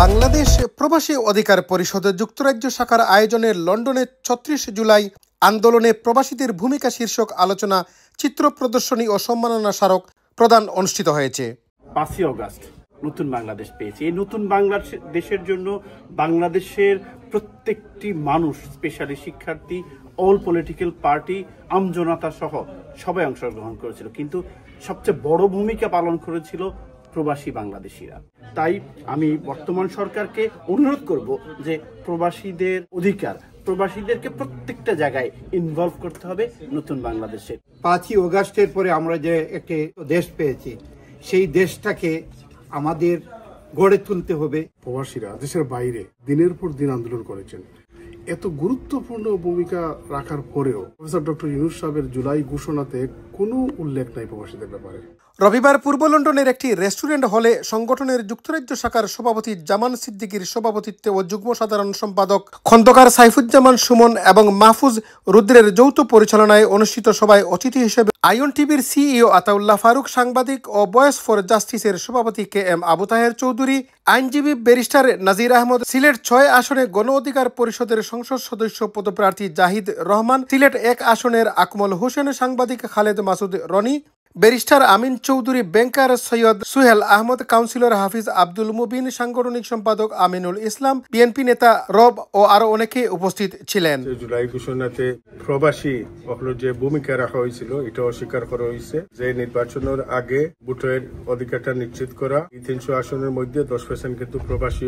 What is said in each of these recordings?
বাংলাদেশ প্রবাসী অধিকার পরিষদ যুক্তরাজ্য শাখার আয়োজনে লন্ডনে ৩৬ জুলাই আন্দোলনে প্রবাসীদের ভূমিকা শীর্ষক আলোচনা, চিত্র প্রদর্শনী ও সম্মাননা স্মারক প্রদান অনুষ্ঠিত হয়েছে। ৫ই অগাস্ট নতুন বাংলাদেশ পেয়েছি। এই নতুন বাংলাদেশের জন্য বাংলাদেশের প্রত্যেকটি মানুষ, স্পেশালি শিক্ষার্থী, অল পলিটিক্যাল পার্টি, আমজনতা সহ সবাই অংশগ্রহণ করেছিল, কিন্তু সবচেয়ে বড় ভূমিকা পালন করেছিল প্রবাসী বাংলাদেশিরা। তাই আমি বর্তমান সরকারকে অনুরোধ করব যে প্রবাসীদের অধিকার, প্রবাসীদেরকে প্রত্যেকটা জায়গায় ইনভলভ করতে হবে নতুন বাংলাদেশে। ৫ই অগাস্টের পরে আমরা যে একটি দেশ পেয়েছি, সেই দেশটাকে আমাদের গড়ে তুলতে হবে। প্রবাসীরা দেশের বাইরে দিনের পর দিন আন্দোলন করেছেন, এত গুরুত্বপূর্ণ ভূমিকা রাখার পরেও প্রফেসর ডক্টর ইউনূস সাহেবের জুলাই ঘোষণাতে কোনো উল্লেখ নাই প্রবাসীদের ব্যাপারে। রবিবার পূর্ব লন্ডনের একটি রেস্টুরেন্ট হলে সংগঠনের যুক্তরাজ্য শাখার সভাপতি জামান সিদ্দিকীর সভাপতিত্বে ও যুগ্ম সাধারণ সম্পাদক খন্দকার সাইফুজ্জামান সুমন এবং মাহফুজ রুদ্রের যৌথ পরিচালনায় অনুষ্ঠিত সভায় অতিথি হিসেবে আইয়ন টিভির সিইও আতাউল্লাহ ফারুক, সাংবাদিক ও ভয়েস ফর জাস্টিসের সভাপতি KM আবু তাহের চৌধুরী, আইনজীবী ব্যারিস্টার নাজির আহমদ, সিলেট ৬ আসনে গণ অধিকার পরিষদের সংসদ সদস্য পদপ্রার্থী জাহিদ রহমান, সিলেট ১ আসনের আকমল হোসেন, সাংবাদিক খালেদ মাসুদ রনি, ব্যারিস্টার আমিন চৌধুরী, ব্যাংকার সৈয়দ সুহেল আহমদ, কাউন্সিলর হাফিজ আব্দুল মুবিন, সাংগঠনিক সম্পাদক আমিনুল ইসলাম, বিএনপি নেতা রব ও আরো অনেকে উপস্থিত ছিলেন। জুলাই ঘোষণাতে প্রবাসী যে ভূমিকা রাখা হয়েছিল এটা অস্বীকার করা হয়েছে। যে নির্বাচনের আগে ভোটের অধিকারটা নিশ্চিত করা, ৩০০ আসনের মধ্যে 10% কিন্তু প্রবাসী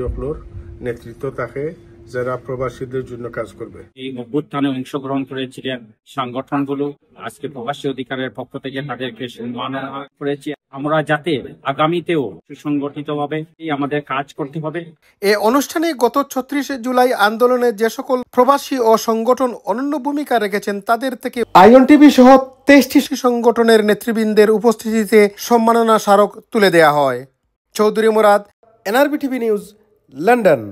নেতৃত্ব থাকে যারা প্রবাসীদের জন্য কাজ করবে। এই অভ্যুত্থানে অংশগ্রহণ করেছিলেন সংগঠনগুলো, আজকে প্রবাসী অধিকারের পক্ষ থেকে তাদেরকে সম্মাননা করেছি। আমরা যাতে আগামীতেও সুসংগঠিতভাবে আমাদের কাজ করতে হবে। এই অনুষ্ঠানে গত ৩৬ জুলাই আন্দোলনে যে সকল প্রবাসী ও সংগঠন অনন্য ভূমিকা রেখেছেন তাদের থেকে আইয়ন টিভি সহ ২৩টি সংগঠনের নেতৃবৃন্দের উপস্থিতিতে সম্মাননা স্মারক তুলে দেয়া হয়। Chowdhury Murad, NRB TV news, London.